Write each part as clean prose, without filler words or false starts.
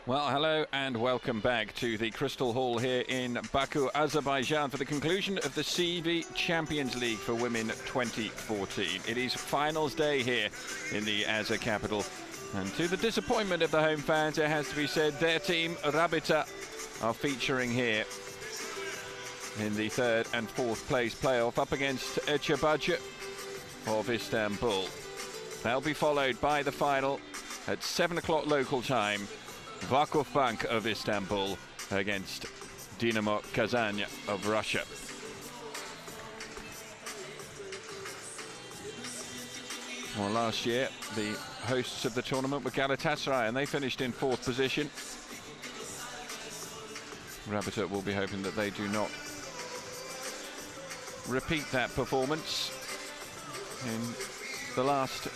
Well, hello and welcome back to the Crystal Hall here in Baku, Azerbaijan for the conclusion of the CV Champions League for Women 2014. It is finals day here in the Azer capital. And to the disappointment of the home fans, it has to be said, their team, Rabita, are featuring here in the third and fourth place playoff up against Eczacıbaşı of Istanbul. They'll be followed by the final at 7 o'clock local time. Vakufbank of Istanbul against Dinamo Kazan of Russia. Well, last year the hosts of the tournament were Galatasaray and they finished in fourth position. Rabita will be hoping that they do not repeat that performance. In the last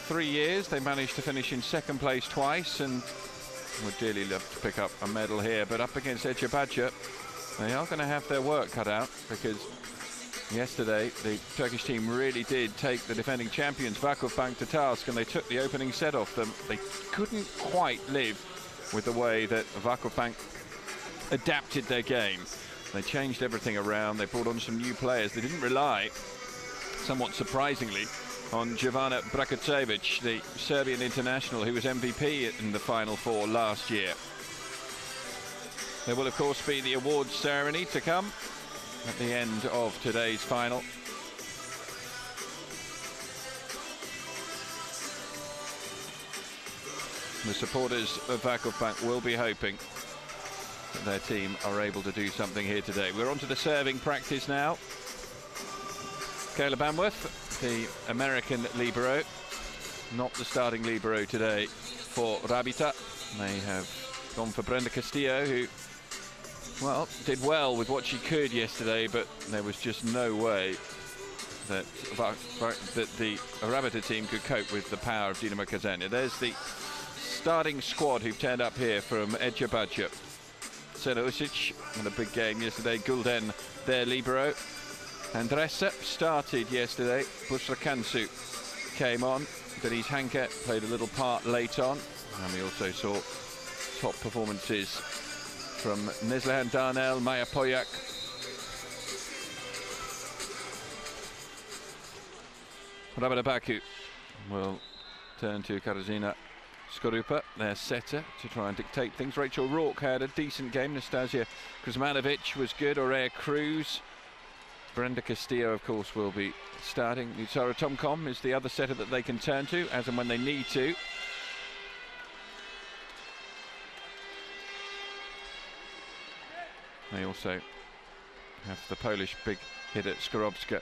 3 years they managed to finish in second place twice and would dearly love to pick up a medal here, but up against Eczacıbaşı they are going to have their work cut out, because yesterday the Turkish team really did take the defending champions Vakufbank to task and they took the opening set off them. They couldn't quite live with the way that Vakufbank adapted their game. They changed everything around, they brought on some new players. They didn't rely, somewhat surprisingly, on Jovana Brkočević, the Serbian international who was MVP in the Final Four last year. There will of course be the awards ceremony to come at the end of today's final. The supporters of Vakufbank will be hoping that their team are able to do something here today. We're on to the serving practice now. Kayla Banworth, the American libero, not the starting libero today for Rabita. They have gone for Brenda Castillo, who, well, did well with what she could yesterday, but there was just no way that the Rabita team could cope with the power of Dinamo Kazan. There's the starting squad who've turned up here from Eczacıbaşı. Sena Usic had a big game yesterday. Gulden, their libero. Andressa started yesterday. Bushra Kansu came on. Denise Hanke played a little part late on. And we also saw top performances from Neslihan Darnell, Maya Poyak. Rabita Baku will turn to Katarzyna Skorupa, their setter, to try and dictate things. Rachel Rourke had a decent game. Nastasia Kuzmanovic was good. Aurea Cruz. Brenda Castillo, of course, will be starting. Nutsara Tomkom is the other setter that they can turn to as and when they need to. They also have the Polish big hitter Skorowska.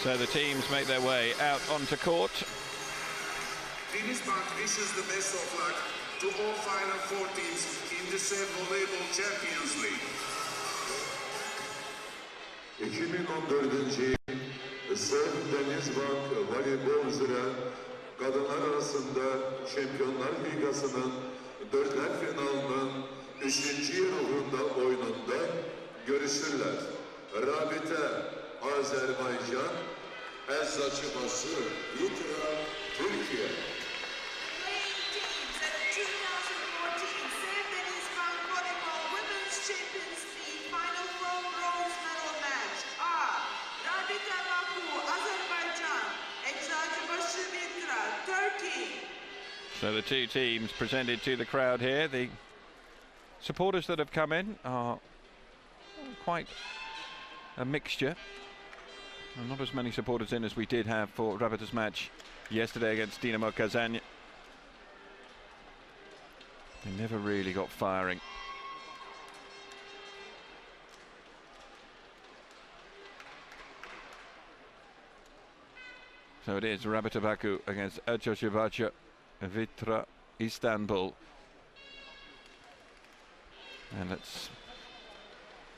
So the teams make their way out onto court. Denizbank wishes the best of luck to all Final Four teams in the Serb Volleyball Champions League. 2014. Serb Denizbank voleybolcular kadınlar arasında Şampiyonlar Ligası'nın dörtler finalının 3. yarı oyununda görüşürler. Rabita Azerbaycan, Eczacıbaşı, İran, Türkiye. Playing teams at the 2014 Serb Denizbank Volleyball Women's Champions League Final Four bronze medal match are Rabita Baku, Azerbaijan, Eczacıbaşı, Turkey. So the two teams presented to the crowd here. The supporters that have come in are quite a mixture. And not as many supporters in as we did have for Rabita's match yesterday against Dinamo Kazan. They never really got firing. So it is Rabita Baku against Eczacıbaşı Vitra Istanbul. And let's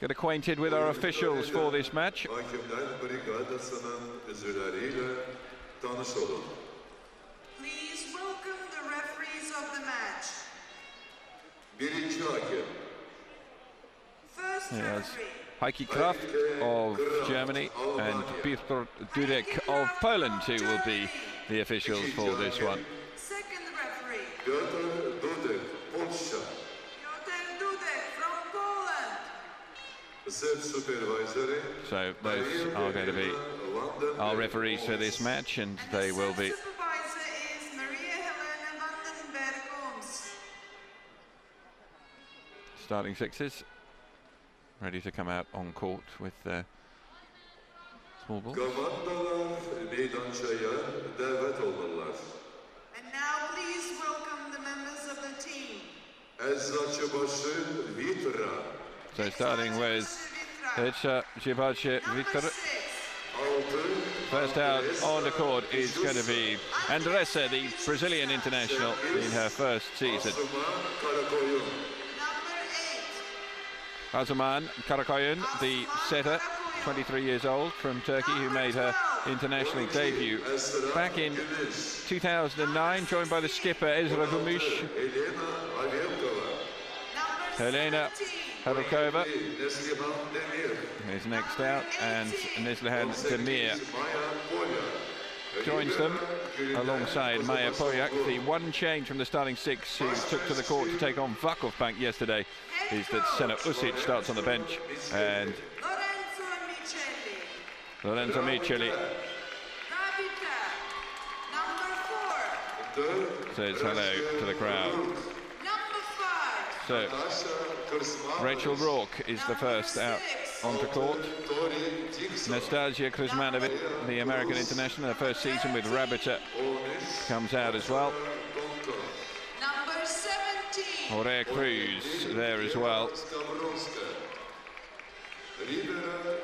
get acquainted with our officials for this match. Hakemler Brigadası'nın üzüleriyle tanışalım. Please welcome the referees of the match. Birinci hakem First Yes. referee, Heike Kraft of Germany and Piotr Dudek of Poland, who will be the officials for this one. second referee, Piotr Dudek, Polsza. Piotr Dudek from Poland. Set supervisory. So those are going to be our referees for this match, and they will be. Supervisor is Maria Helena Vandenberg-Ooms. Starting sixes, ready to come out on court with their small balls. Komandalar meydançaya davet olurlar. And now please welcome the members of the team. Eczacıbaşı Vitra. So starting with Eczacıbaşı Vitra. 6. First out on the court is going to be Andressa, the Brazilian international in her first season. Asuman Karakoyun. Number 8. Asuman Karakoyun, the setter, 23 years old, from Turkey, who made her international debut back in 2009, joined by the skipper Ezra Gumuş. Elena Alyevkova. Number Helena 17. Harukova Neslihan Demir. is next out, and Neslihan Demir Maya Polya. joins them alongside Maya Polyak. The one change from the starting six who took to the court to take on Vakufbank yesterday is that Sena Usic starts on the bench, and Lorenzo Micheli. Lorenzo Micheli Rabita. Number 4. says hello to the crowd. Number 5. So Tasha Kırsman. Rachel Rourke is the first out onto court. Tori Dixon. Nastasia Kuzmanovic, the American international, her first season with Rabita, comes out as well. Number 17. Jorge Cruz there as well. Skavronska. Rivera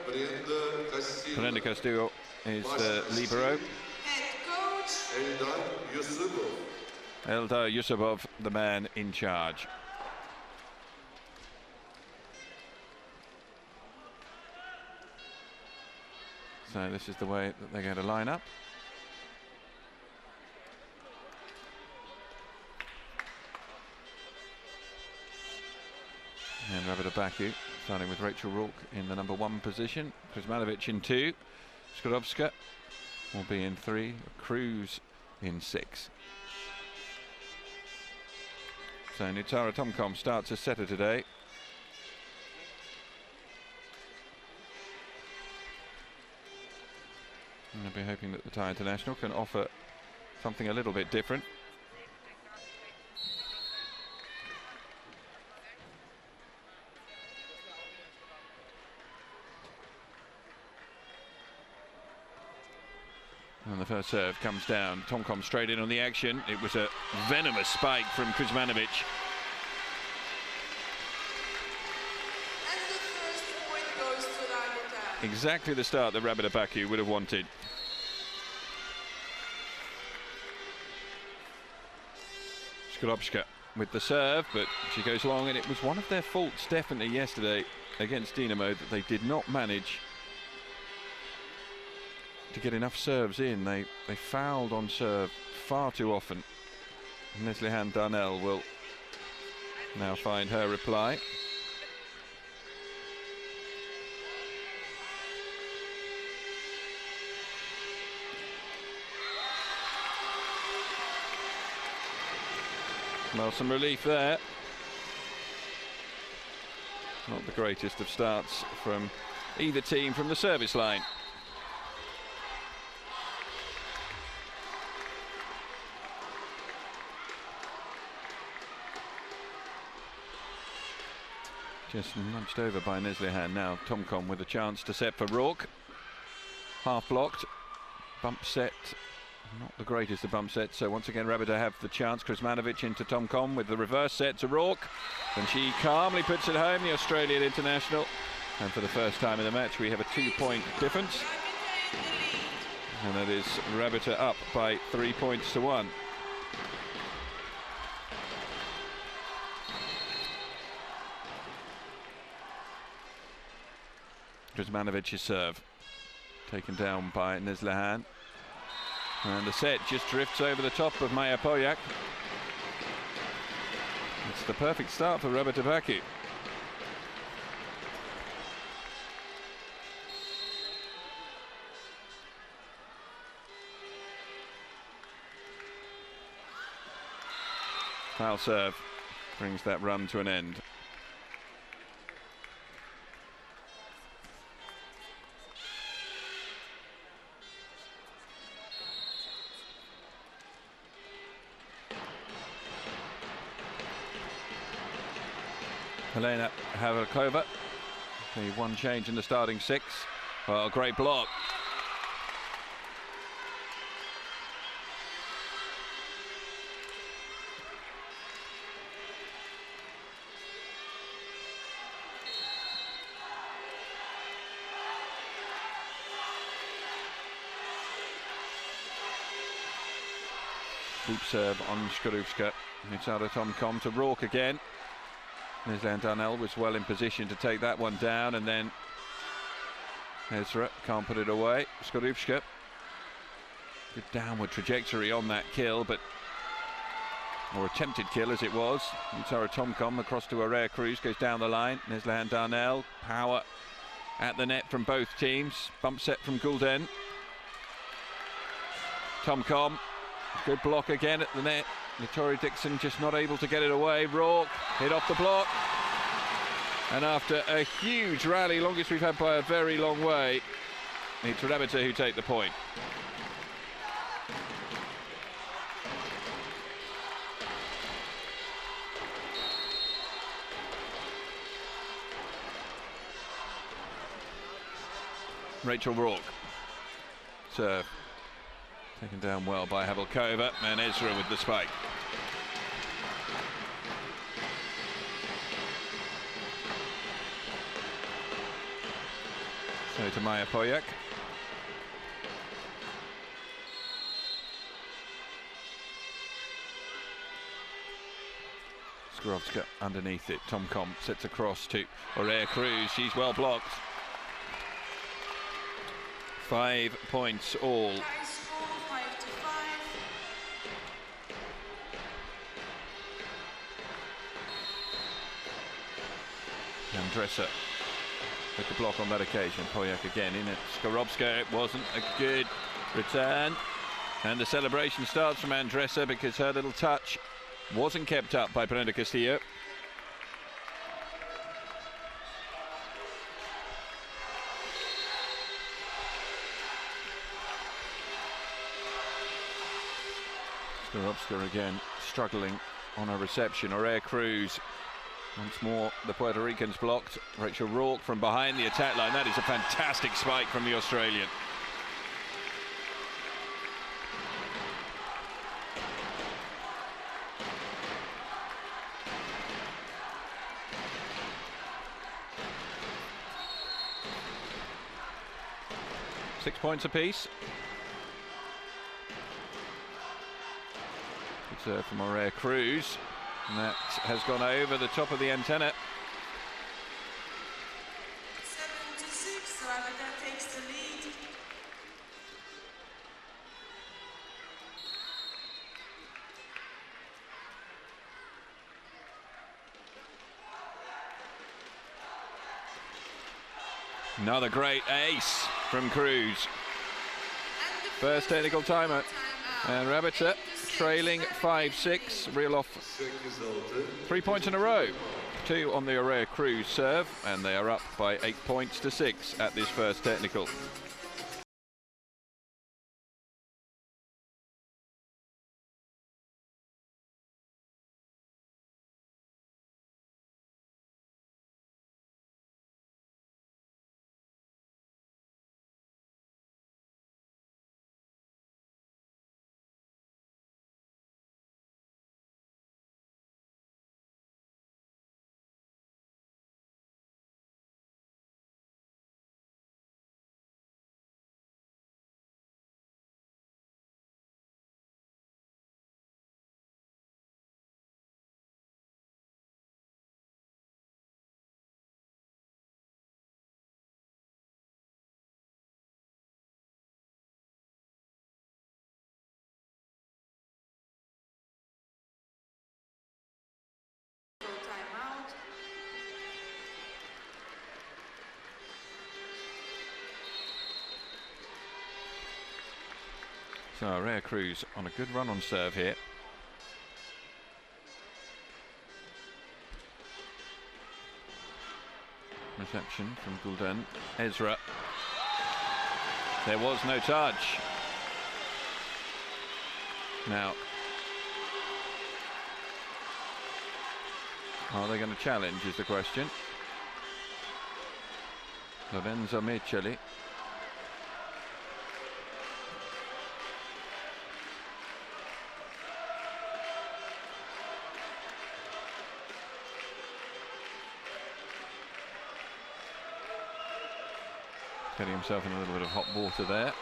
Brenda Castillo. Brenda Castillo is the libero. Head coach. Eldar Yusupov. Eldar Yusupov, the man in charge. So this is the way that they're going to line up. And Rabita Baku, starting with Rachel Rourke in the number 1 position. Kuzmanovic in 2. Skłodowska will be in 3. Cruz in 6. So Nutara Tomkom starts as setter today. And I'll be hoping that the Thai international can offer something a little bit different. And the first serve comes down. Tomkom straight in on the action. It was a venomous spike from Kuzmanovic. And the first point goes to Rabita. Exactly the start that Rabita Baku would have wanted. Skłodowska with the serve, but she goes long, and it was one of their faults definitely yesterday against Dinamo that they did not manage to get enough serves in. They fouled on serve far too often. Neslihan Darnell will now find her reply. Well, some relief there. Not the greatest of starts from either team from the service line. Just nudged over by Neslihan. Now Tomkom with a chance to set for Rourke. Half blocked. Bump set. Not the greatest of bump sets, so once again Rabita have the chance. Kuzmanovic into Tomkom with the reverse set to Rourke, and she calmly puts it home, the Australian international. And for the first time in the match we have a 2-point difference. And that is Rabita up by 3 points to 1. Kuzmanovic's serve taken down by Neslihan. And the set just drifts over the top of Maja Polak. It's the perfect start for Rabita Baku. Foul serve brings that run to an end. Helena Havelkova, the one change in the starting 6. Well, great block. Deep serve on Skorupska. It's out of Tomkom to Rourke again. Neslihan Darnell was well in position to take that one down, and then Ezra can't put it away. Skorupska, good downward trajectory on that kill, but or attempted kill as it was. Utara Tomkom across to Area Cruz, goes down the line. Neslihan Darnell, power at the net from both teams. Bump set from Gulden. Tomkom, good block again at the net. Vittoria Dixon just not able to get it away. Rourke hit off the block. And after a huge rally, longest we've had by a very long way, it's Rabita who take the point. Rachel Rourke. Serve. Taken down well by Havelkova, and Ezra with the spike. So to Maja Polak. Skorovska underneath it. Tomkom sets across to Area Cruz. She's well blocked. 5 points all. Andressa with the block on that occasion. Polak again in it. Skorupska, it wasn't a good return. And the celebration starts from Andressa because her little touch wasn't kept up by Brenda Castillo. Skorupska again struggling on a reception. Area Cruz. Once more, the Puerto Ricans blocked. Rachel Rourke from behind the attack line. That is a fantastic spike from the Australian. Six points apiece. Good serve from Area Cruz. And that has gone over the top of the antenna. 7-6, Rabita takes the lead. Another great ace from Cruz. First technical timeout. And Rabita trailing 5-6, reel off 3 points in a row. 2 on the Area Cruz serve, and they are up by 8 points to 6 at this first technical. So Rhea Cruz on a good run on serve here. Reception from Gulden. Ezra. There was no touch. Now, are they going to challenge is the question. Lorenzo Miceli. Getting himself in a little bit of hot water there.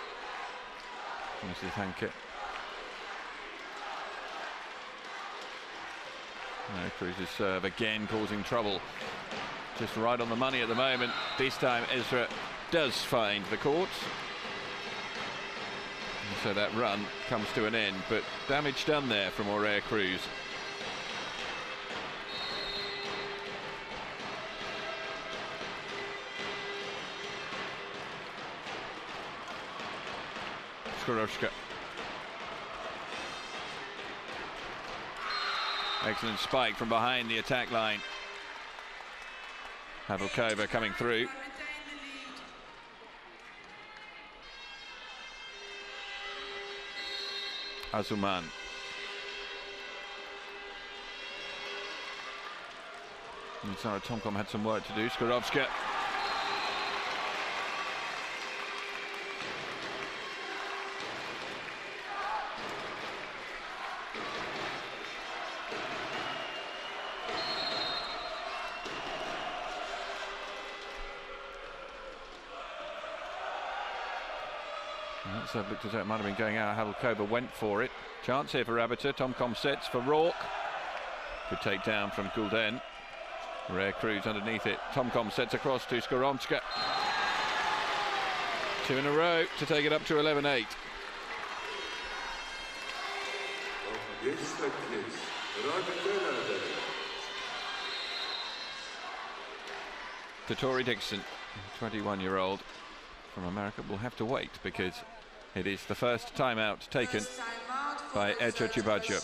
Nicely, thank it. Cruz's serve again causing trouble. Just right on the money at the moment. This time Ezra does find the courts. And so that run comes to an end, but damage done there from Rhea Cruz. Skoroshka. Excellent spike from behind the attack line. Havelkova coming through. Azuman. And Sara Tomkom had some work to do. Skorovska. Looked as though it might have been going out. Havelkova went for it. Chance here for Rabbiter. Tomkom sets for Rourke. Good take down from Gulden. Rhea Cruz underneath it. Tomkom sets across to Skoronska. 2 in a row to take it up to 11-8. Tori Dixon, 21-year-old from America, will have to wait because it is the first timeout taken by Echo Chibajo.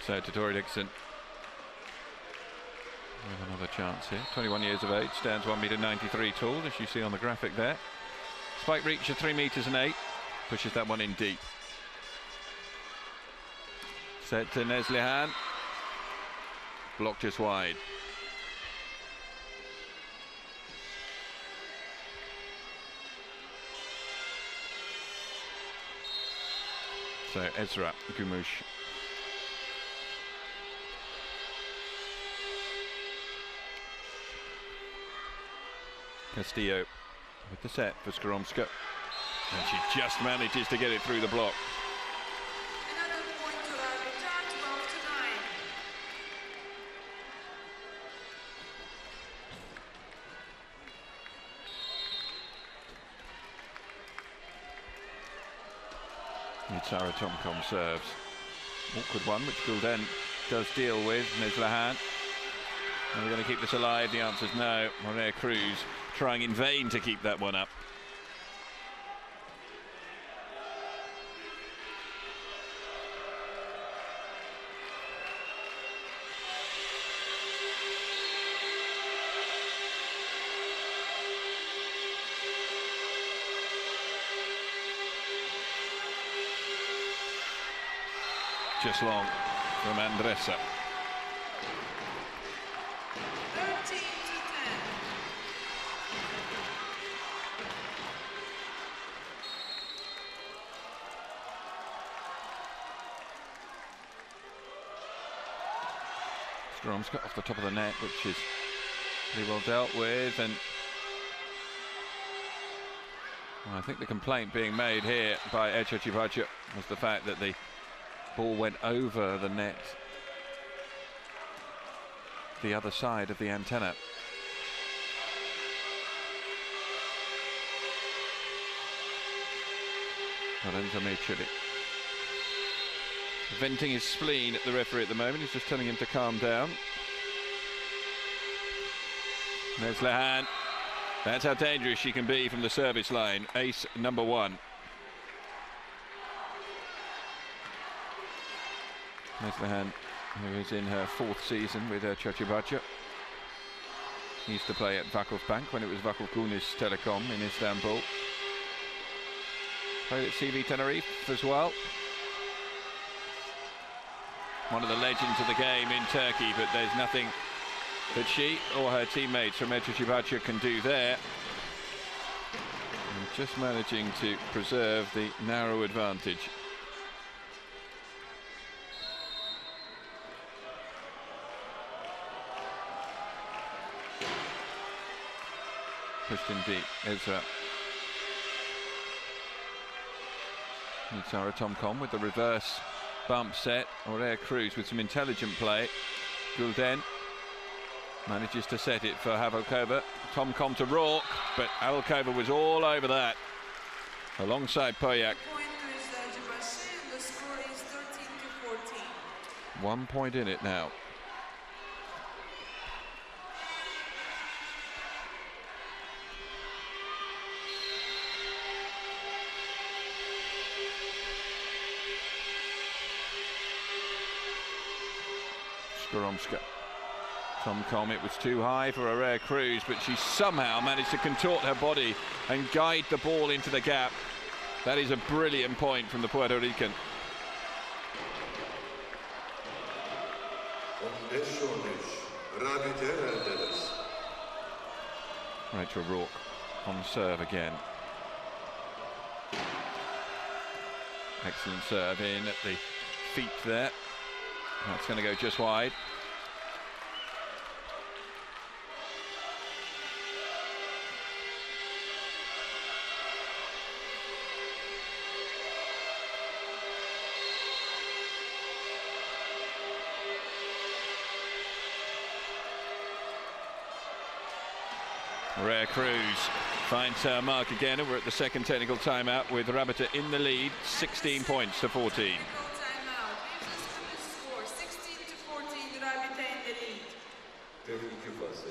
So to Tori Dixon with another chance here. 21 years of age, stands 1.93 m tall, as you see on the graphic there. Spike reach of 3.8 m, pushes that one in deep. Set to Neslihan, blocked just wide. So Ezra Gumush. Castillo with the set for Skoromska, and she just manages to get it through the block. Another point to Arbiter, 12-9. Sara Tomkom serves. Awkward one, which Gulden does deal with. Neslihan. Are we going to keep this alive? The answer is no. Rhea Cruz trying in vain to keep that one up. Just long from Andressa. 13-10. Skoromska off the top of the net, which is pretty well dealt with, and I think the complaint being made here by Eczacıbaşı was the fact that the ball went over the net, the other side of the antenna. Lorenzo Micheli venting his spleen at the referee at the moment. He's just telling him to calm down. There's Lehan. That's how dangerous she can be from the service line. Ace number 1. There's Lehan, who is in her 4th season with Eczacıbaşı. He used to play at Vakıfbank when it was Vakıfkunis Telecom in Istanbul. Played at CV Tenerife as well. One of the legends of the game in Turkey, but there's nothing that she or her teammates from Eczacıbaşı can do there. And just managing to preserve the narrow advantage. Pushed in deep, Ezra. And Sara Tomcom with the reverse bump set. Aurea Cruz with some intelligent play. Gülden manages to set it for Havokova. Tomcom to Rourke, but Havokova was all over that. Alongside Poyak. Point to Eczacıbaşı, and the score is 13-14. 1 point in it now. Skoromska. Tomcom, it was too high for Aurea Cruz, but she somehow managed to contort her body and guide the ball into the gap. That is a brilliant point from the Puerto Rican. 15-13. Rabite Eldeniz. Rachel Rourke on serve again. Excellent serve in at the feet there. That's going to go just wide. Aurea Cruz finds her mark again, and we're at the second technical timeout with Rabita in the lead, 16 points to 14. Technical timeout. Brings us to the score, 16-14. Rabita in the lead. Tehlike pası.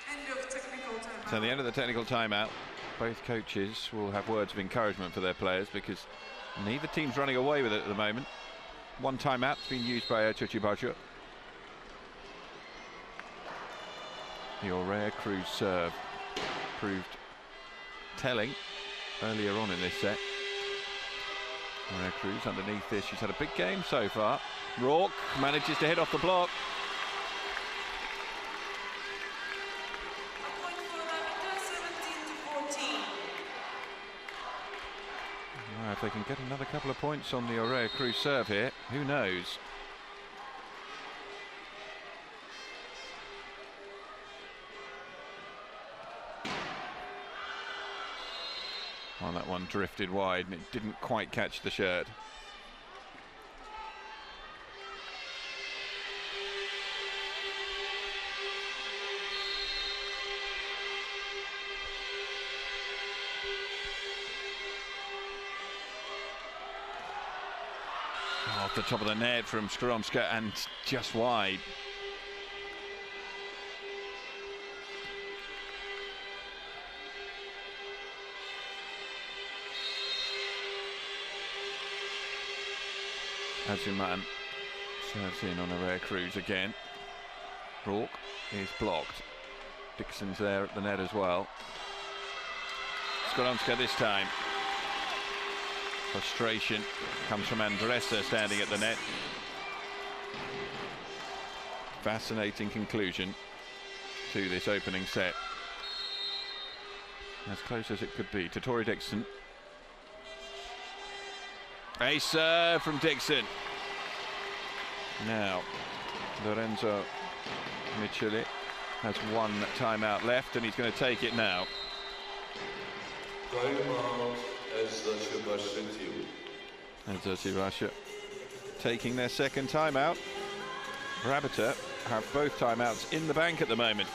End of technical timeout. So at the end of the technical timeout, both coaches will have words of encouragement for their players, because neither team's running away with it at the moment. One timeout's been used by Eczacıbaşı. The Aurea Cruz serve proved telling earlier on in this set. Aurea Cruz underneath this, she's had a big game so far. Rourke manages to hit off the block. A point for Rabita, 17-14. Well, if they can get another couple of points on the Aurea Cruz serve here, who knows? Well, that one drifted wide and it didn't quite catch the shirt. the top of the net from Skoromska and just wide. Azuman serves in on a rare cruise again. Rourke is blocked. Dixon's there at the net as well. Skoromska this time. Frustration comes from Andresa standing at the net. Fascinating conclusion to this opening set. As close as it could be to Tori Dixon. A serve from Dixon. Now, Lorenzo Micheli has one timeout left and he's going to take it now. Timeout as Russia team. And Russia taking their second timeout. Rabbiter have both timeouts in the bank at the moment.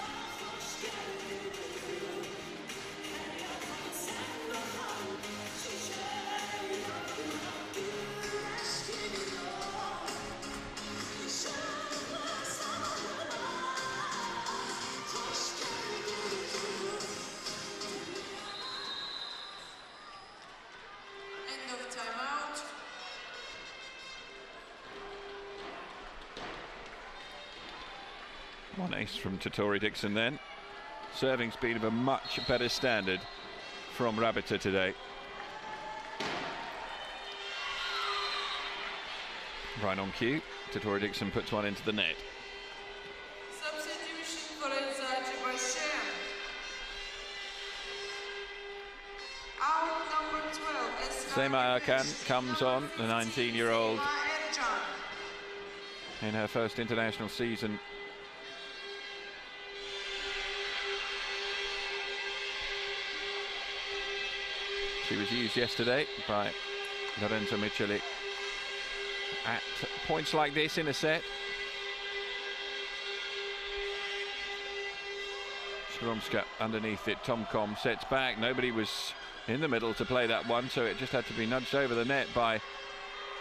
One ace from Tori Dixon then. Serving speed of a much better standard from Rabbiter today. Right on cue, Tori Dixon puts one into the net. Substitution for Azerbaijan. Out number 12. Sema Erkan comes on, the 19-year-old, in her first international season. She was used yesterday by Lorenzo Micheli at points like this in a set. Skoromska underneath it. Tomkom sets back. Nobody was in the middle to play that one, so it just had to be nudged over the net by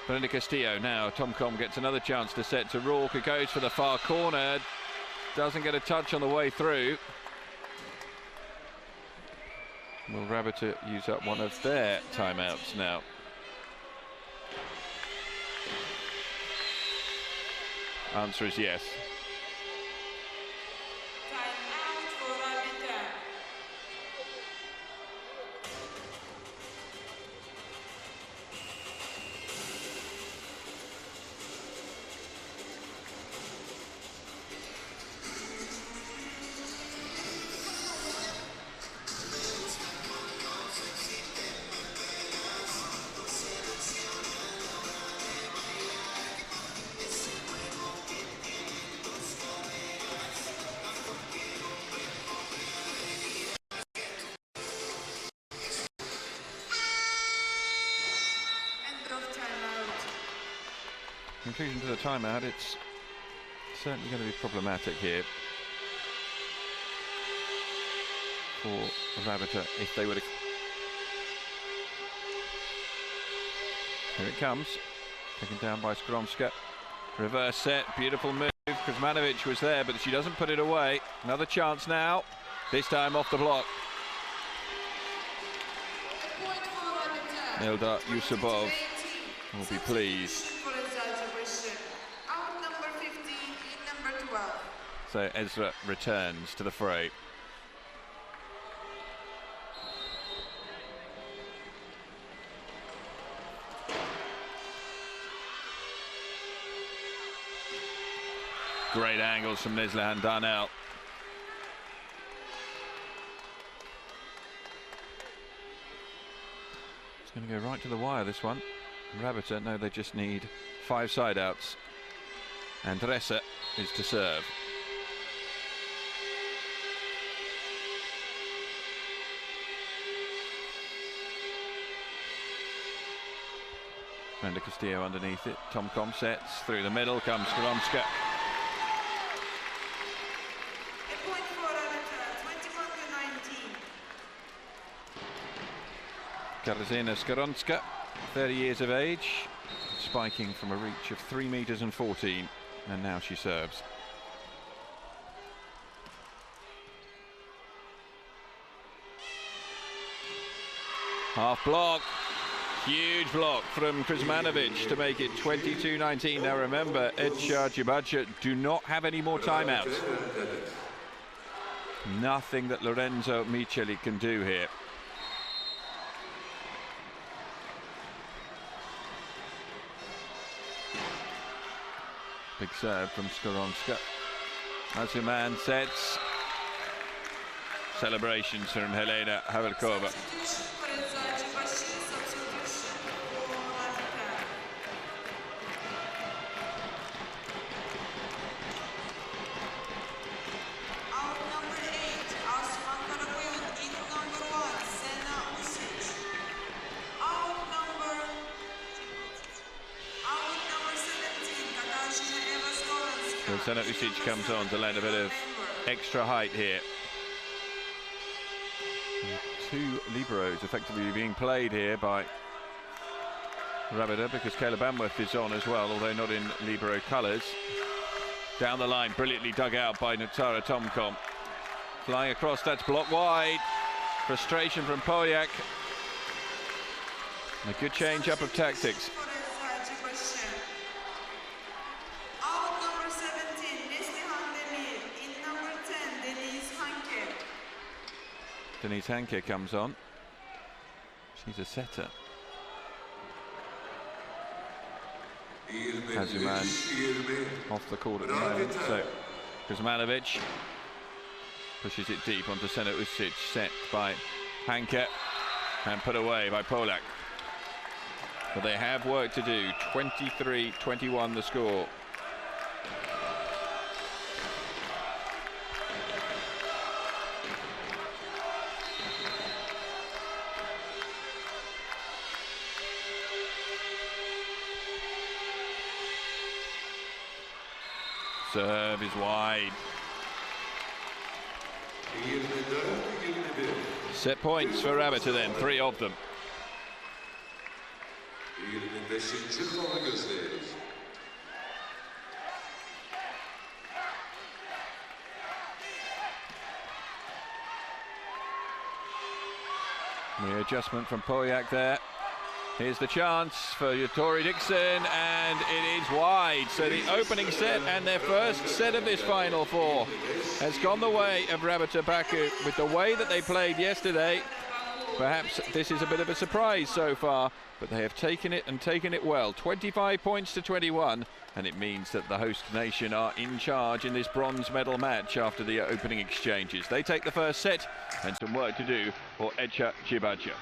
Belinda Castillo. Now Tomkom gets another chance to set to Rourke, who goes for the far corner. Doesn't get a touch on the way through. Will Rabbiter use up one of their timeouts now? Answer is yes. Timeout for Rabbiter. Conclusion to the timeout, it's certainly going to be problematic here for Rabbiter if they were to... Here it comes, taken down by Skoromska. Reverse set, beautiful move. Kuzmanovic was there, but she doesn't put it away. Another chance now, this time off the block. Eldar Yusubov will be pleased. So Ezra returns to the fray. Great angles from Neslihan Darnell. It's going to go right to the wire, this one. Rabbiter, no, they just need 5 side outs. And Andresa is to serve. Belinda Castillo underneath it. Tomkom sets through the middle. Comes Skoromska. A point for Rabbiter, 21-19. Katarzyna Skoromska, 30 years of age, spiking from a reach of 3 meters and 14, and now she serves. Half block, huge block from Kuzmanovic to make it 22-19. Now remember, Echa Cibaja do not have any more timeouts. Nothing that Lorenzo Micheli can do here. Big serve from Skoronska. Azuman sets. Celebrations from Helena Havelkova. Senna Usic comes on to lend a bit of extra height here. And 2 liberos effectively being played here by Rabida, because Kayla Banworth is on as well, although not in libero colours. Down the line, brilliantly dug out by Nutara Tomkom. Flying across, that's blocked wide. Frustration from Polyak. A good change up of tactics. Denise Hanke comes on. She's a setter. Azuman off the court at the moment. So Kuzmanovic pushes it deep onto Senna Usic, set by Hanke and put away by Polak. But they have work to do. 23-21 the score. Serve is wide. Set points for Rabita then, 3 of them. Readjustment from Polyak there. Here's the chance for Tori Dixon, and it is wide. So the opening set and their first set of this Final Four has gone the way of Rabita Baku. With the way that they played yesterday, perhaps this is a bit of a surprise so far, but they have taken it and taken it well. 25 points to 21, and it means that the host nation are in charge in this bronze medal match after the opening exchanges. They take the first set, and some work to do for Echa Cibaja.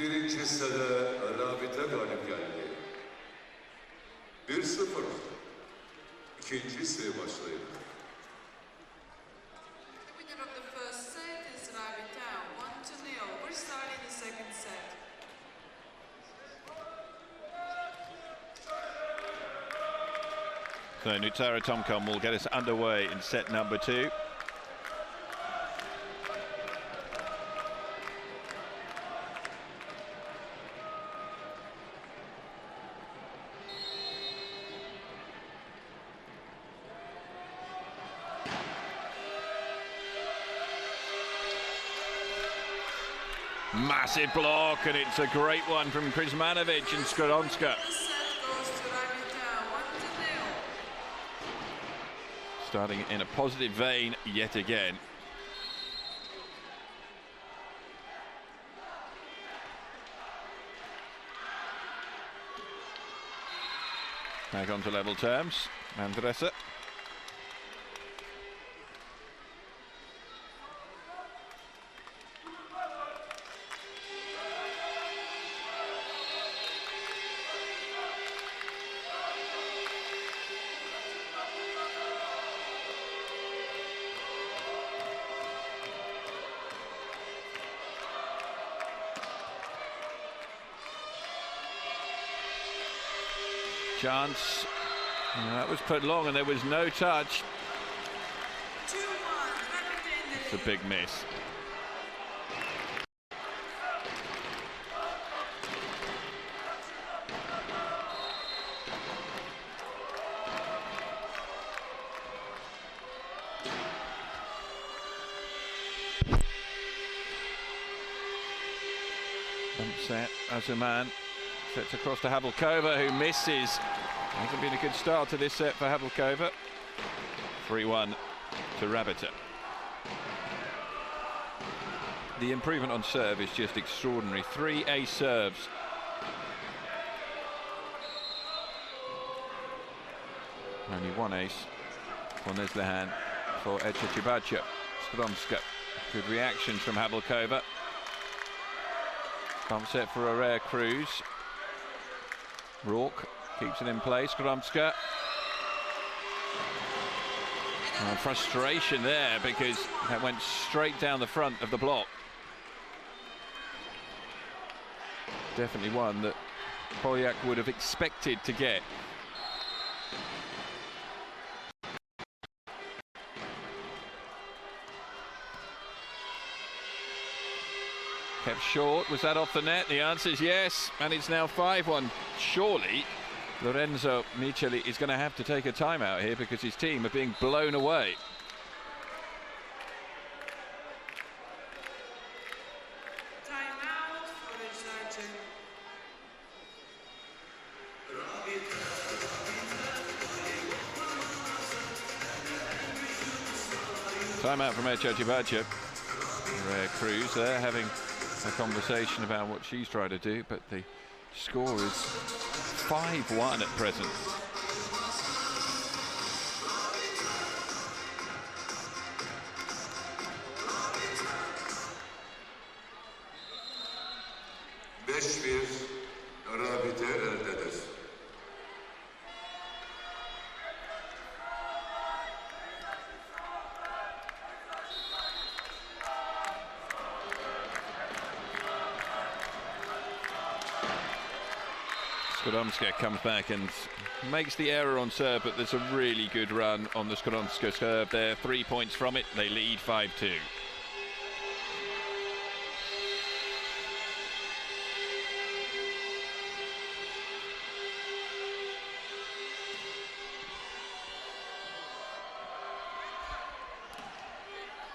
Birinci hissede Rabite galip geldi. 1-0. İkincisi başlayın. The winner of the first set is Rabita, 1-0. We're starting the second set. So Nutara Tomcom will get us underway in set number 2. Massive block, and it's a great one from Krizmanovic and Skronska. The set goes to Rabita, 1-0. Starting in a positive vein yet again. Back onto level terms, Andresa. Chance. That was put long and there was no touch. 2-1. Rabita in the It's a big miss. Set Azuman sets across to Havelkova, who misses. Hasn't been a good start to this set for Havelkova. 3-1 to Rabita. The improvement on serve is just extraordinary. 3 ace serves. Only 1 ace for Neslihan for Eczacıbaşı. Skronska. Good reactions from Havelkova. Pump set for a rare cruise. Rourke keeps it in place. Skronska. Frustration there because that went straight down the front of the block. Definitely one that Polyak would have expected to get. Kept short. Was that off the net? The answer is yes, and it's now 5-1. Surely Lorenzo Micheli is going to have to take a timeout here because his team are being blown away. timeout for the Sergeant. Timeout from Eczacıbaşı. Rare Cruz there having a conversation about what she's trying to do, but the score is 5-1 at present. Rabite eldedir. Skronska comes back and makes the error on serve, but there's a really good run on the Skronska serve there. 3 points from it. They lead 5-2.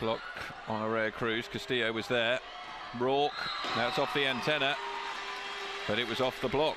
Block on a rare cruise. Castillo was there. Rourke, that's off the antenna, but it was off the block.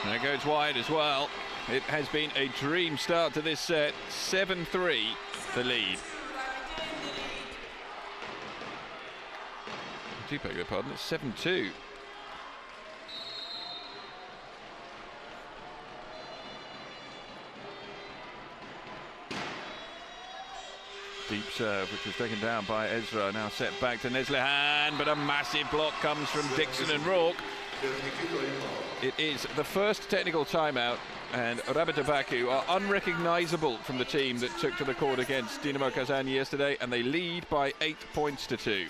And it goes wide as well. It has been a dream start to this set. 7-3, the lead. I do beg your pardon, it's 7-2. Deep serve, which was taken down by Ezra, now set back to Neslihan, but a massive block comes from Dixon and Rourke. It is the first technical timeout, and Rabita Baku are unrecognisable from the team that took to the court against Dinamo Kazan yesterday, and they lead by 8 points to 2.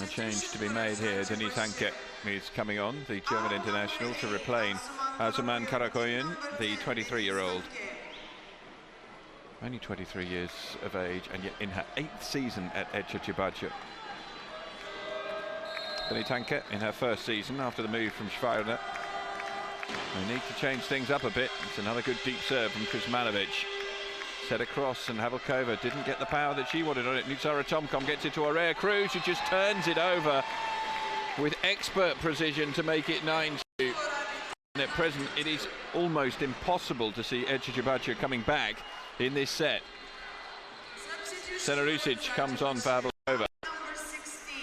A change to be made here. Deniz Hanke is coming on, the German international, to replace Asuman Karakoyan, the 23-year-old. Only 23 years of age, and yet in her 8th season at Eczacıbaşı. Deniz Hanke in her first season after the move from Schweiner. They need to change things up a bit. It's another good deep serve from Kuzmanovic. Set across, and Havelkova didn't get the power that she wanted on it. Nutsara Tomkom gets it to Aurea Cruz, who just turns it over with expert precision to make it 9-2. And at present, it is almost impossible to see Eczacıbaşı coming back in this set. Selarusic comes on for Havelkova. Number 16,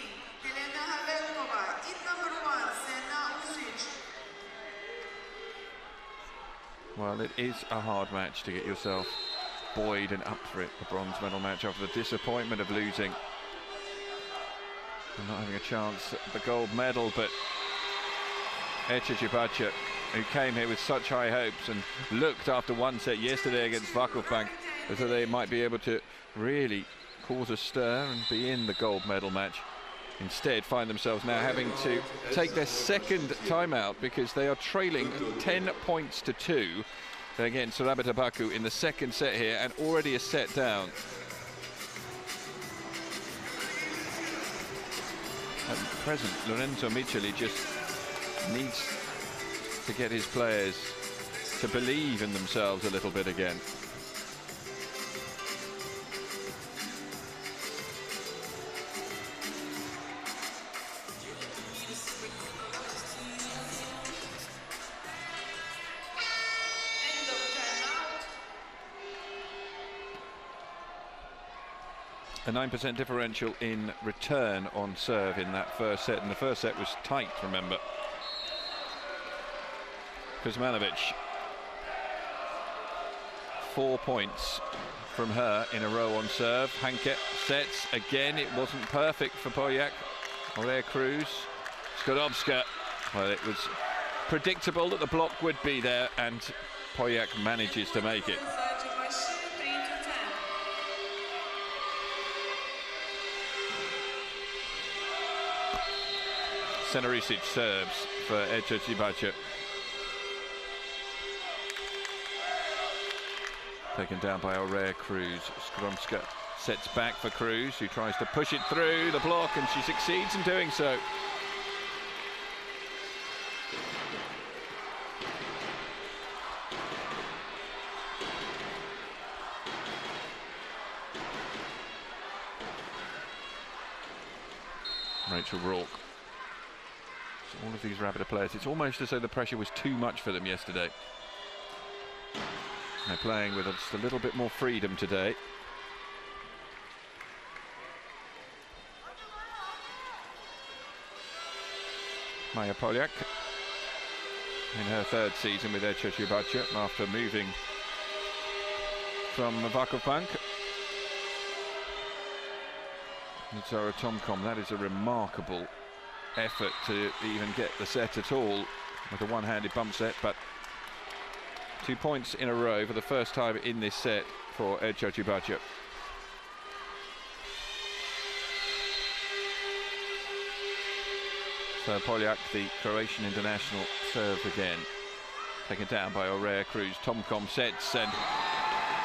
Helena Havelkova. In number 1, Senna Uzic. Well, it is a hard match to get yourself buoyed and up for it, the bronze medal match, after the disappointment of losing and not having a chance at the gold medal. But Eczacıbaşı, who came here with such high hopes and looked after one set yesterday against Vakıfbank as though they might be able to really cause a stir and be in the gold medal match, instead find themselves now having to take their second timeout because they are trailing 10 points to 2 against Rabita Baku in the second set here, and already a set down. At present, Lorenzo Miceli just needs to get his players to believe in themselves a little bit again. A 9% differential in return on serve in that first set, and the first set was tight, remember. Kuzmanovic, 4 points from her in a row on serve. Hanke sets again. It wasn't perfect for Polyak. Aurea Cruz, Skodowska. Well, it was predictable that the block would be there, and Polyak manages to make it. Selarusic serves for Eczacıbaşı. Taken down by Aurea Cruz. Skromska sets back for Cruz, who tries to push it through the block, and she succeeds in doing so. Rachel Rourke. All of these Rabita players, it's almost as though the pressure was too much for them yesterday. They're playing with just a little bit more freedom today. Maja Polyak in her third season with Eczacıbaşı after moving from Vakıfbank. Zara Tomcom, that is a remarkable effort to even get the set at all with a one-handed bump set, but 2 points in a row for the first time in this set for Erciyes Cibacia. So Poljak, the Croatian international, serves again. Taken down by Aurea Cruz. Tomcom sets, and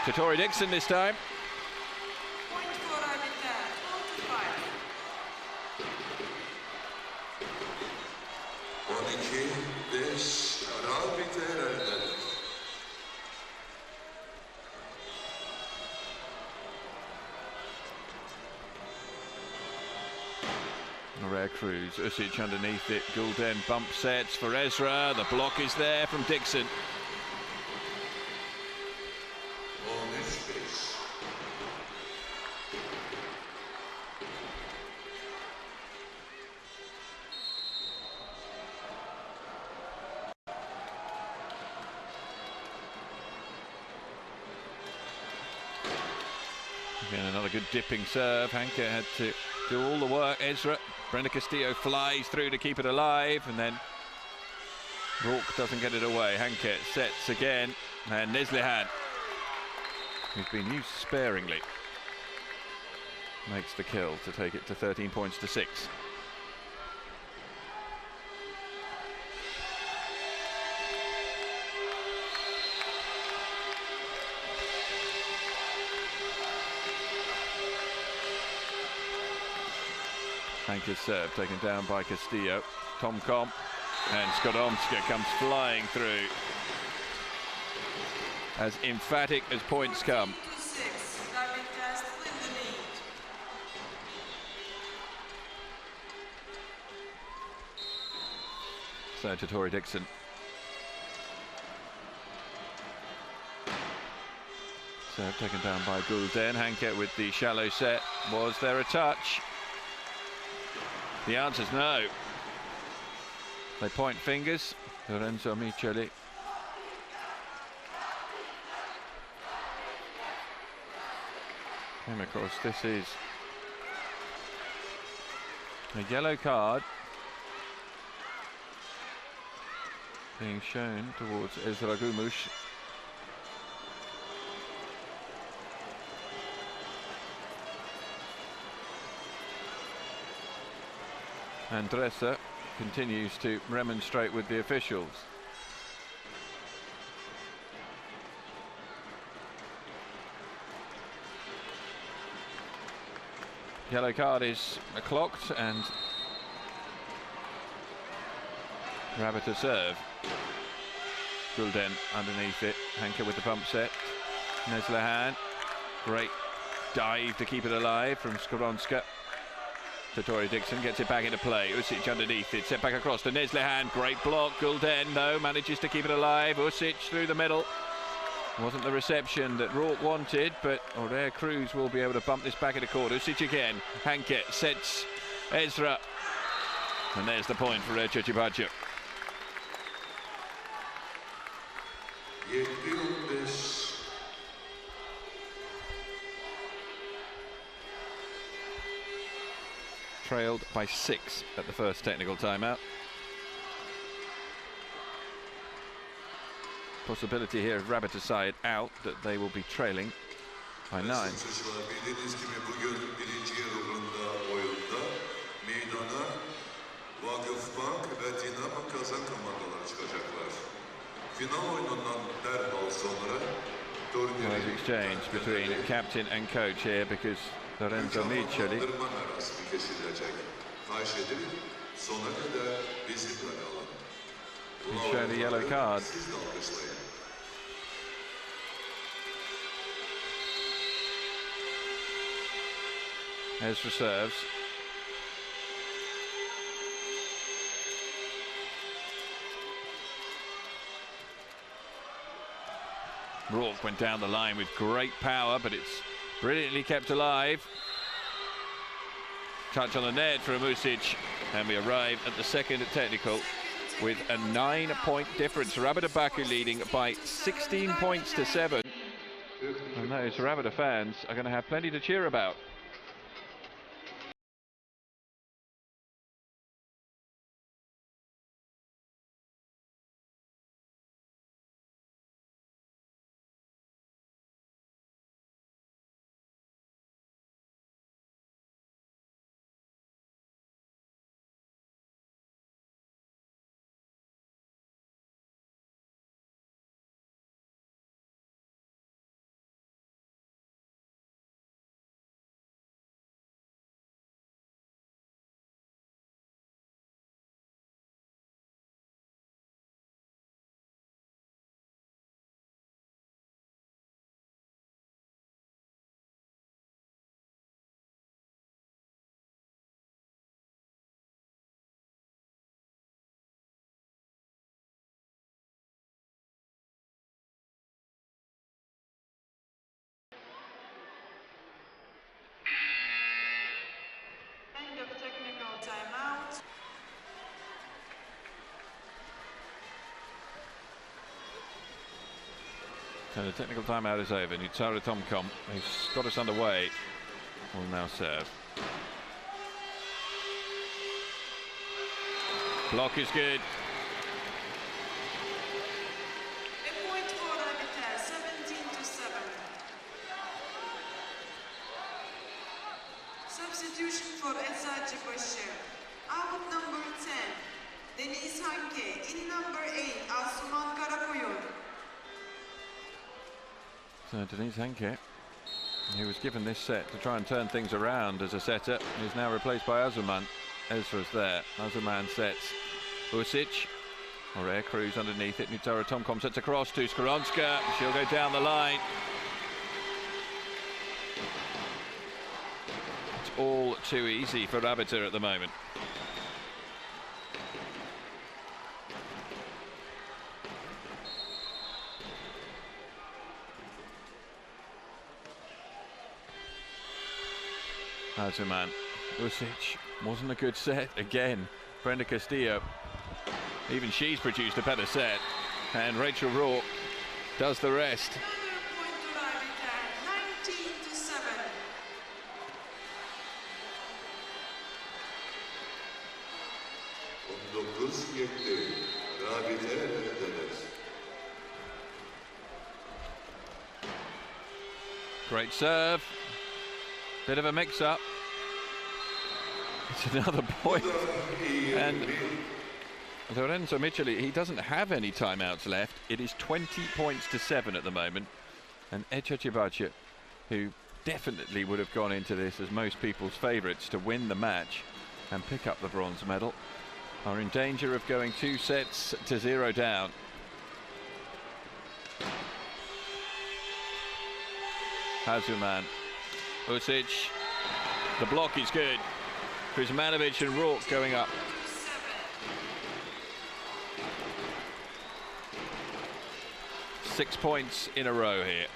to Tori Dixon this time. Point for Rabitel, 12-5. Rabite eldedir. Aurea Cruz, Usic underneath it. Gulden bump sets for Ezra. The block is there from Dixon. 13-5. Again, another good dipping serve. Hanke had to do all the work. Ezra, Brenda Castillo flies through to keep it alive, and then Rourke doesn't get it away. Hanke sets again, and Neslihan, who's been used sparingly, makes the kill to take it to 13 points to 6. Hanke's serve taken down by Castillo. Tomcom, and Skordomska comes flying through. As emphatic as points come. 14-6. Rabitel still in the lead. So to Tori Dixon. Serve taken down by Gulden. Hanke with the shallow set. Was there a touch? The answer's no. They point fingers. Lorenzo Miceli. And of course, this is a yellow card being shown towards Ezra Gumush. And Dresser continues to remonstrate with the officials. Yellow card is clocked, and Rabbit to serve. Gulden underneath it. Hanke with the pump set. Neslihan, great dive to keep it alive from Skoronska. To Tori Dixon, gets it back into play. Usic underneath it, set back across to Neslihan. Great block. Gulden, no, manages to keep it alive. Usic through the middle. Wasn't the reception that Rourke wanted, but Aurea Cruz will be able to bump this back into court. Usic again. Hanke sets Ezra. And there's the point for Erciyes Cibacia. 7-15. Trailed by 6 at the first technical timeout. Possibility here of Rabbit side out that they will be trailing by 9. Suçlular bildiğiniz gibi bugün birinci yarı oyunda meydana Vakıfbank ve Dinamo Kazan komandaları çıkacaklar. Final oyunundan derhal sonra Nice exchange between captain and coach here, because Lorenzo Miceli Dırman arası kesilecek. Ayşe'dir sona kadar bizimle kalın. has shown a yellow card. Siz de alkışlayın. Ezra serves. Rourke went down the line with great power, but it's brilliantly kept alive. Touch on the net from Usic, and we arrive at the second technical with a 9-point difference. Rabada Baku leading by 16 points to 7. And those Rabada fans are going to have plenty to cheer about. So the technical timeout is over. Nutara Tomkom, who's got us underway, will now serve. Block is good. A point for Rabitel, 17-7. Substitution for Esa Cebasher. Out number 10, Deniz Hanke. In number 8, Asuman Karakoyun. So Deniz Hanke, who was given this set to try and turn things around as a setter, is now replaced by Azuman. Ezra's there. Azuman sets Usic, or Air Cruz underneath it. Nutara Tomkom sets across to Skoronska. She'll go down the line. It's all too easy for Rabita at the moment. Azuman. Usic wasn't a good set again. Brenda Castillo, even she's produced a better set, and Rachel Rourke does the rest. Another point to Rabitel, 19-7. Rabite Deniz. Great serve. Bit of a mix-up. It's another point. And Lorenzo Micheli, he doesn't have any timeouts left. It is 20-7 at the moment. And Ecza Cebasher, who definitely would have gone into this as most people's favourites to win the match and pick up the bronze medal, are in danger of going 2-0 down. Azuman, Usic, the block is good. Kuzmanovic and Rourke going up. 6 points in a row here.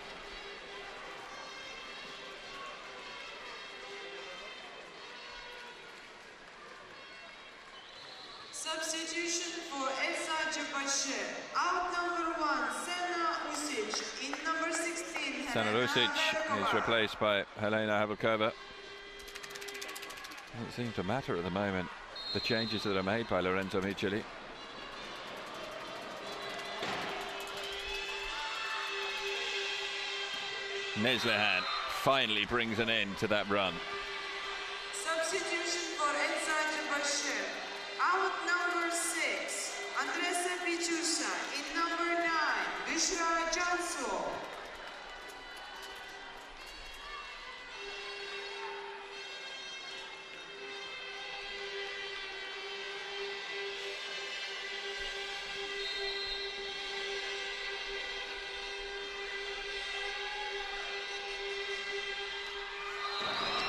Substitution for Esa Cebasher. Out number 1, Sena Usic. In number 16, Sena Helena Usic is Havelkova. replaced by Helena Havelkova. Doesn't seem to matter at the moment, the changes that are made by Lorenzo Micheli. Neslihan finally brings an end to that run. Substitution for Esa Cebasher. Out number 6, Andresa Pichusa. In number 9, Büşra Cansu.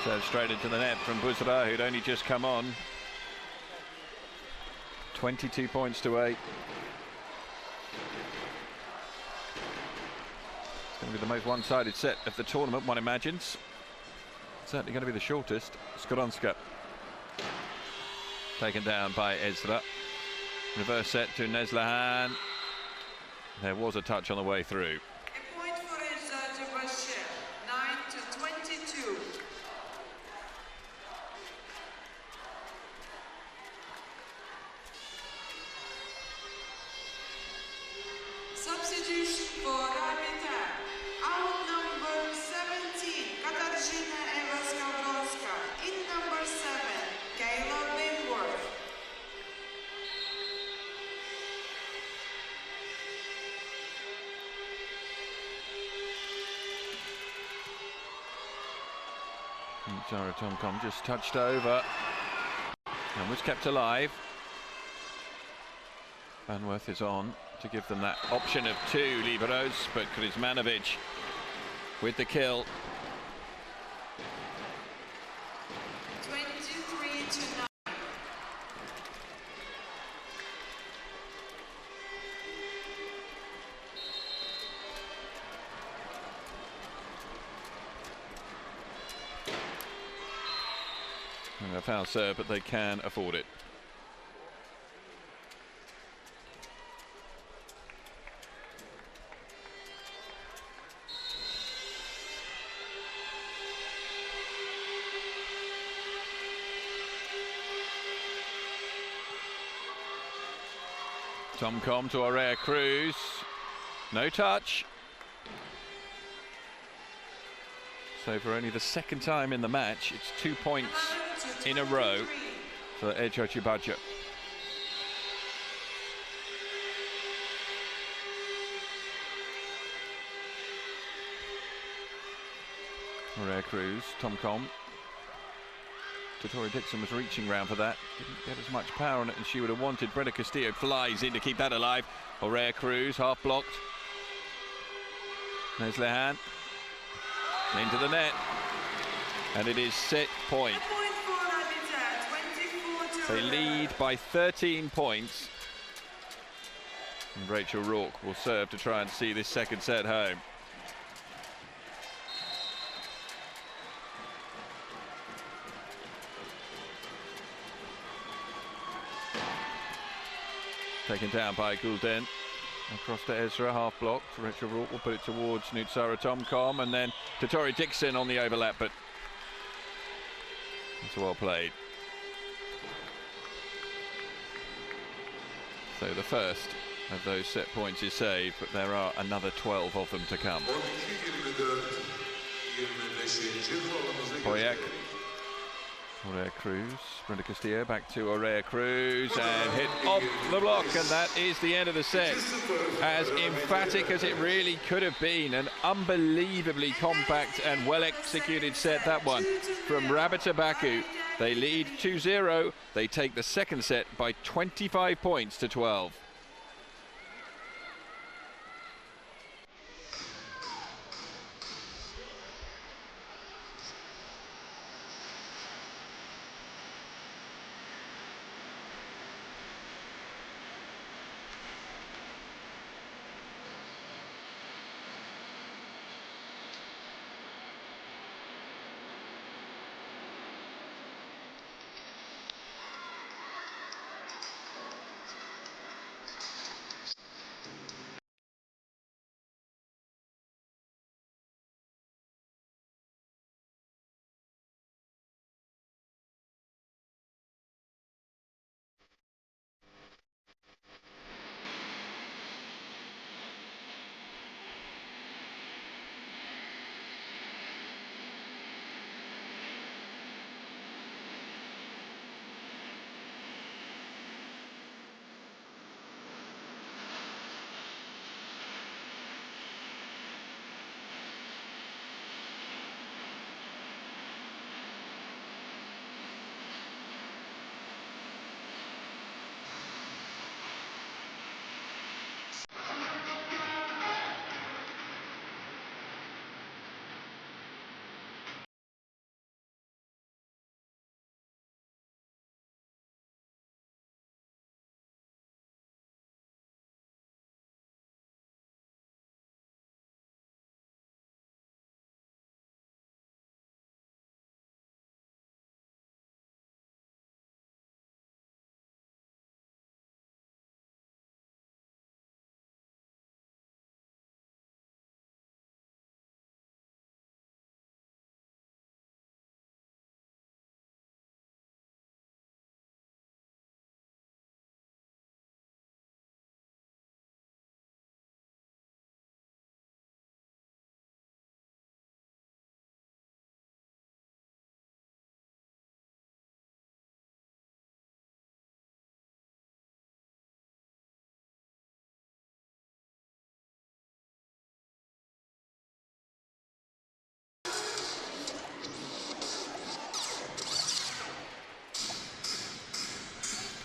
Serve straight into the net from Buzra, who'd only just come on. 22 points to 8. It's going to be the most one-sided set of the tournament, one imagines. Certainly going to be the shortest. Skoronska taken down by Ezra. Reverse set to Neslihan. There was a touch on the way through. A point for Esa Cebasher. 9-22. Substitution for Rabitel. Out number 17, Katarzyna Ewa-Skowronska. In number 7, Kayla Binworth. Zara Tomkom just touched over and was kept alive. Banworth is on to give them that option of 2 liberos, but Kuzmanovic with the kill. 23-9. And a foul serve, but they can afford it. Tom Com to Aurea Cruz. No touch. So for only the second time in the match, it's 2 points in a row for Echo Chibacha. Aurea Cruz, Tom Com. Tori Dixon was reaching round for that. Didn't get as much power on it as she would have wanted. Brenda Castillo flies in to keep that alive. Aurea Cruz, half blocked. There's Lehan. Into the net. And it is set point. They lead by 13 points. And Rachel Rourke will serve to try and see this second set home. Taken down by Gulden. Across to Ezra, half blocked. Rachel Rourke will put it towards Nutsara Tom Com, and then to Tori Dixon on the overlap, but it's well played. So the first of those set points is saved, but there are another 12 of them to come. Boyack. Aurea Cruz, Brenda Castillo back to Aurea Cruz and hit off the block, and that is the end of the set. As emphatic as it really could have been, an unbelievably compact and well executed set, that one from Rabita Baku. They lead 2-0. They take the second set by 25 points to 12.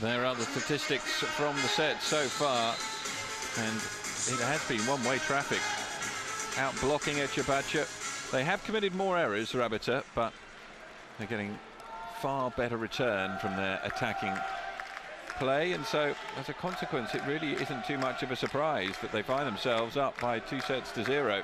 There are the statistics from the set so far, and it has been one-way traffic. Out blocking Echebacha. They have committed more errors, Rabita, but they're getting far better return from their attacking play, and so as a consequence it really isn't too much of a surprise that they find themselves up by 2-0.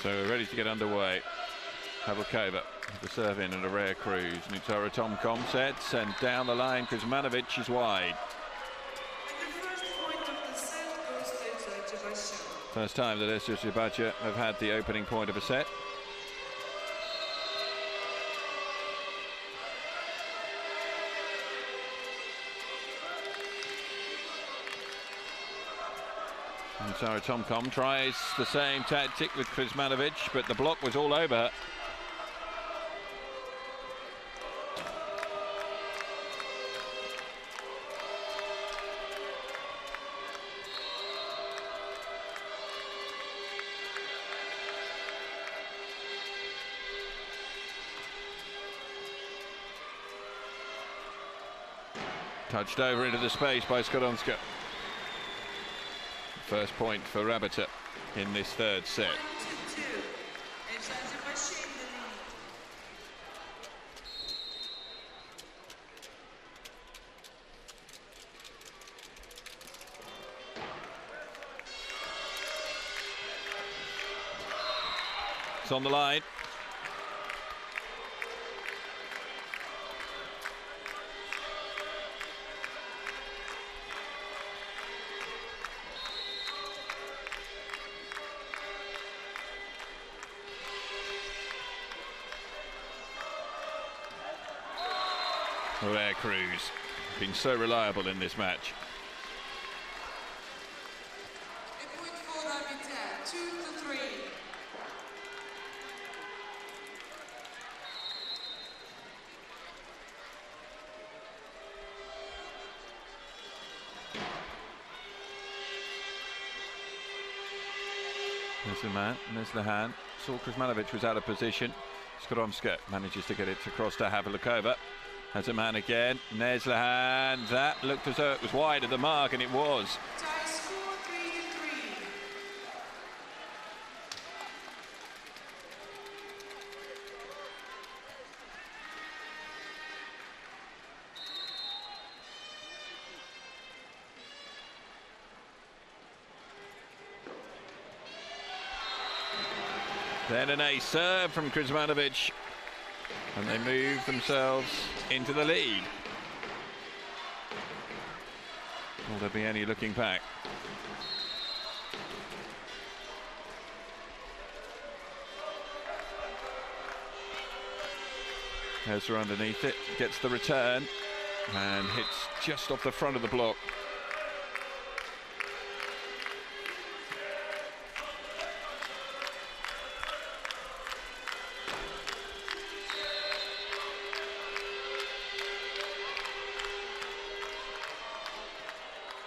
So we're ready to get underway. Havlikova, the serve in and a rare cruise. Nutara Tomkom sets and down the line. Kuzmanovic is wide. And the first point of the set goes to Azerbaijan. First time that Azerbaijan have had the opening point of a set. And Nutara Tomkom tries the same tactic with Kuzmanovic, but the block was all over her. Touched over into the space by Skodonska. First point for Rabota in this third set. 1-2. It's Azerbaijan in the lead. It's on the line. Rare Cruz, been so reliable in this match. A point for Rabota, 2-3. There's the man, and there's the hand. Saw Kuzmanovic was out of position. Skodonska manages to get it across to Havlikova. Has a man again. Neslihan. That looked as though it was wide of the mark, and it was. Tie score 3-3. Then an ace serve from Kuzmanovic, and they move themselves into the lead. Will there be any looking back? Hezra underneath it, gets the return and hits just off the front of the block.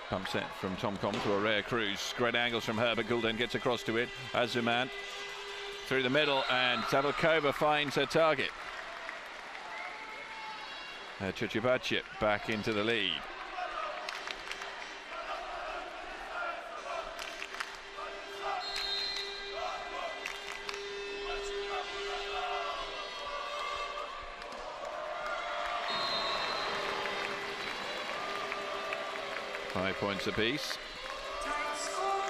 Pump set from Tomkom to a rare cruise. Great angles from her, but Gulden gets across to it. Azuman through the middle, and Havlikova finds her target. Chuchubacic back into the lead. Five points apiece. Tie score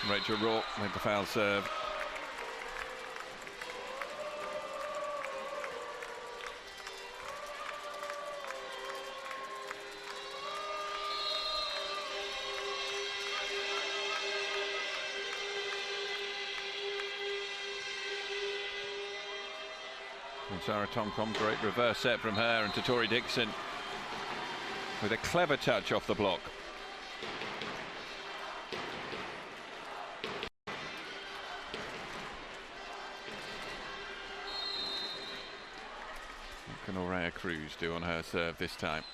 5-5. Rachel Rourke with the foul serve. And Sarah Tomkom, great reverse set from her, and Tatori Dixon with a clever touch off the block. What can Aurea Cruz do on her serve this time?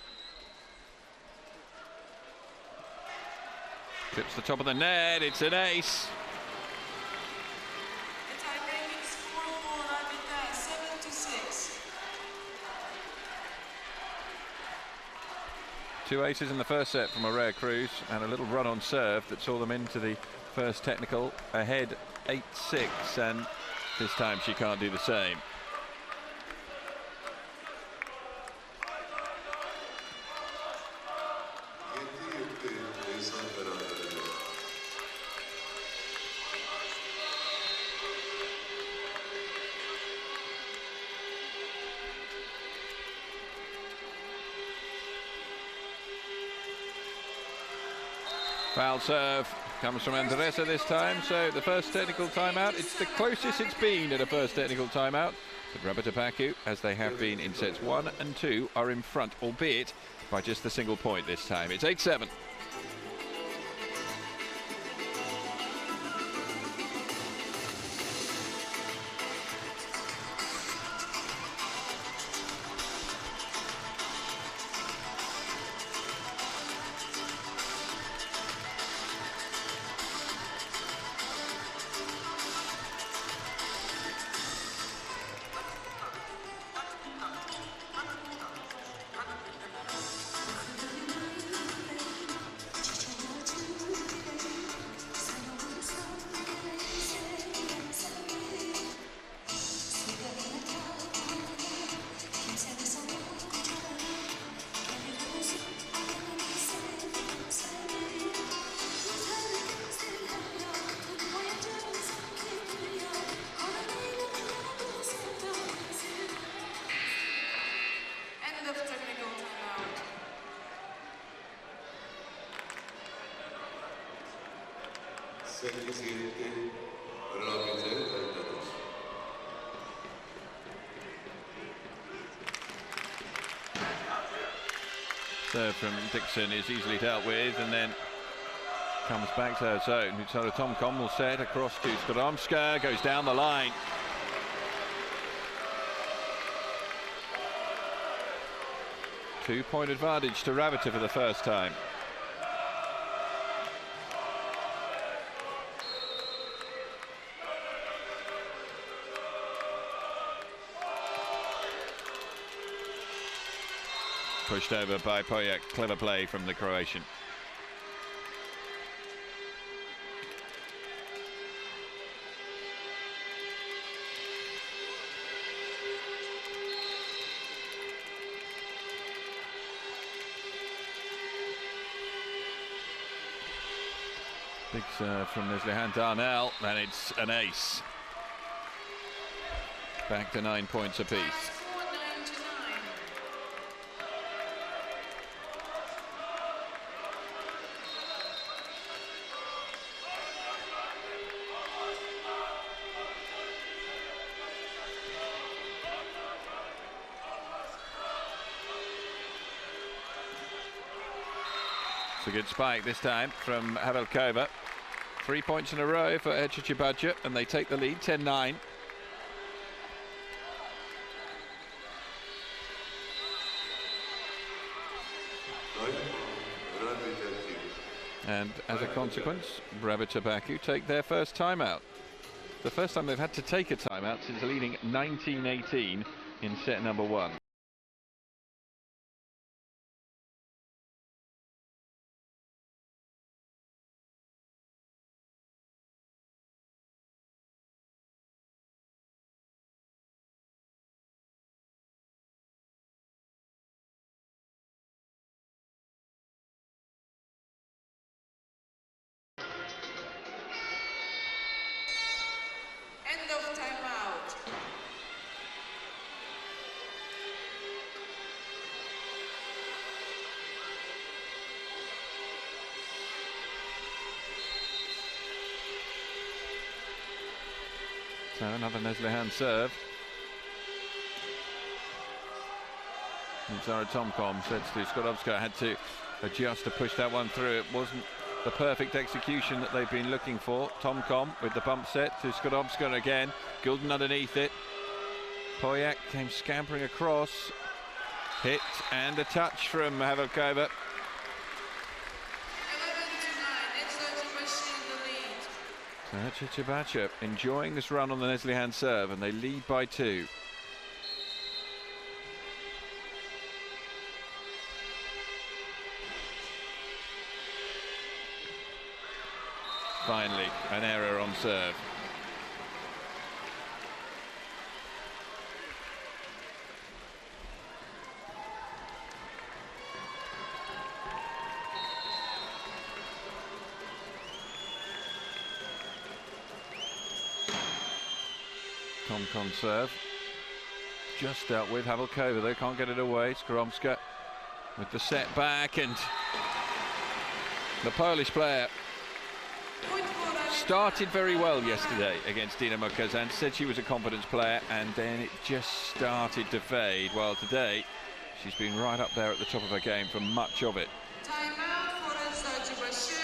Tips the top of the net, it's an ace. The tie-breaking score for Rabota, 7-6. Two aces in the first set from Aurea Cruz, and a little run on serve that saw them into the first technical, ahead 8-6, and this time she can't do the same. Foul serve comes from Andresa this time, so the first technical timeout, it's the closest it's been at a first technical timeout. But Rabotepaku, as they have been in sets 1 and 2, are in front, albeit by just a single point this time. It's 8-7. End of technical timeout. Serve from Dixon is easily dealt with, and then comes back to her zone. So Tomcom will set across to Skoromska, goes down the line. Two-point advantage to Rabota for the first time. Pushed over by Poyak. Clever play from the Croatian. Big serve from Neslihan Darnell, and it's an ace. Back to 9 points apiece. Score 9-9. It's a good spike this time from Havelkova. 3 points in a row for Eczacıbaşı, and they take the lead 10-9. And as a consequence, Rabotepaku take their first timeout. The first time they've had to take a timeout since leading 19-18 in set number 1. End of timeout. So another Neslihan serve. And Zara Tomcom says to Skorowska, had to adjust to push that one through. It wasn't the perfect execution that they've been looking for. Tomcom with the bump set to Skorowska again. Gulden underneath it. Poyak came scampering across. Hit and a touch from Havelkova. 11-9. Eczacıbaşı in the lead. So Eczacıbaşı enjoying this run on the Neslihan serve, and they lead by 2. Finally, an error on serve. Tomcom serve. Just dealt with. Havelkova, they can't get it away. Skoromska with the setback, and The Polish player Point for Radeta. started very well yesterday against Dinamo Kazan, said she was a confidence player, and then it just started to fade. While today, she's been right up there at the top of her game for much of it. Timeout for Eczacıbaşı.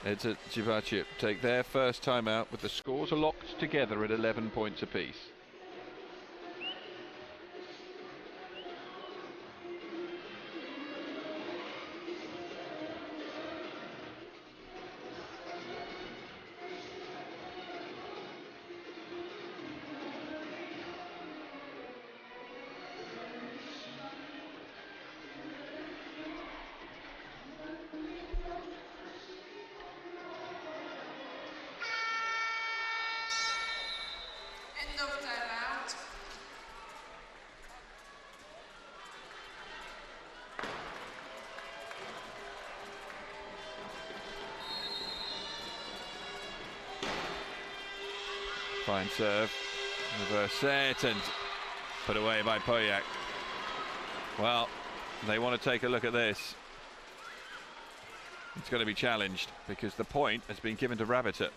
Eczacıbaşı take their first time out with the scores locked together at 11 points apiece. End of timeout. Fine serve, reverse set, and put away by Poyak. Well, they want to take a look at this. It's going to be challenged because the point has been given to Rabita.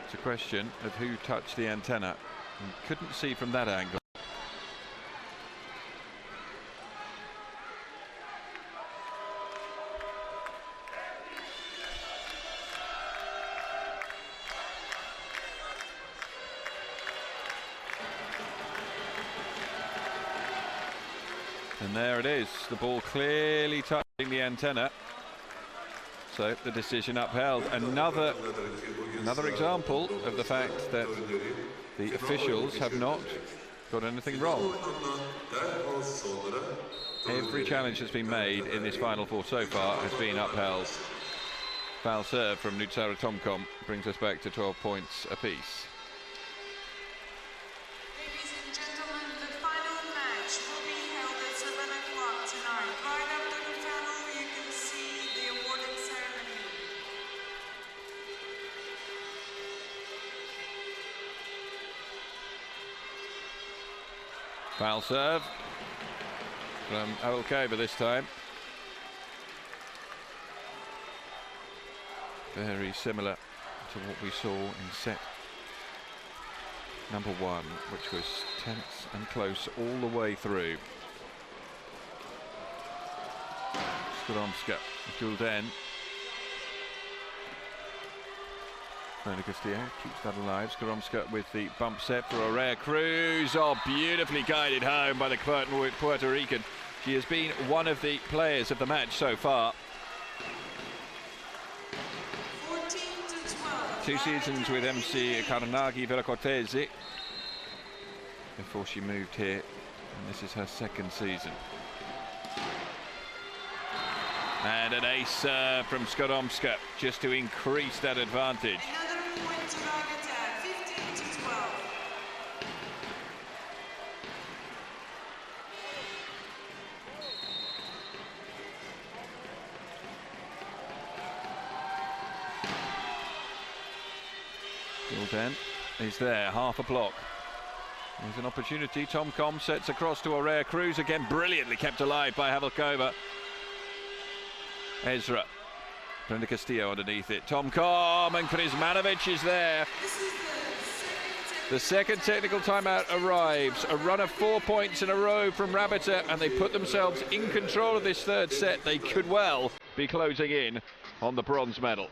It's a question of who touched the antenna. And couldn't see from that angle. And there it is, the ball clearly touching the antenna. So the decision upheld. Another example of the fact that the officials have not got anything wrong. Every challenge that's been made in this Final Four so far has been upheld. Foul serve from Nutsara Tomkom brings us back to 12 points apiece. Ladies and gentlemen, the final match will be held at 7 o'clock tonight. Right after the final, you can see the awarding ceremony. Foul serve from Abelkova this time. Very similar to what we saw in set number 1, which was tense and close all the way through. Skoromska, Gulden. Fernando Castillo keeps that alive. Skoromska with the bump set for Aurea Cruz. Oh, beautifully guided home by the Puerto Rican. She has been one of the players of the match so far. 14-12. 2 seasons with MC Carnaghi Villacortese before she moved here, and this is her 2nd season. And an ace serve from Skoromska just to increase that advantage. Another point to Radeta, 15-12. Gulden is there, half a block. There's an opportunity. Tomkom sets across to Aurea Cruz, again brilliantly kept alive by Havelkova. Ezra, Brenda Castillo underneath it. Tomkom, and Krizmanovic is there. This is The second technical timeout arrives. A run of 4 points in a row from Rabita, and they put themselves in control of this third set. They could well be closing in on the bronze medal.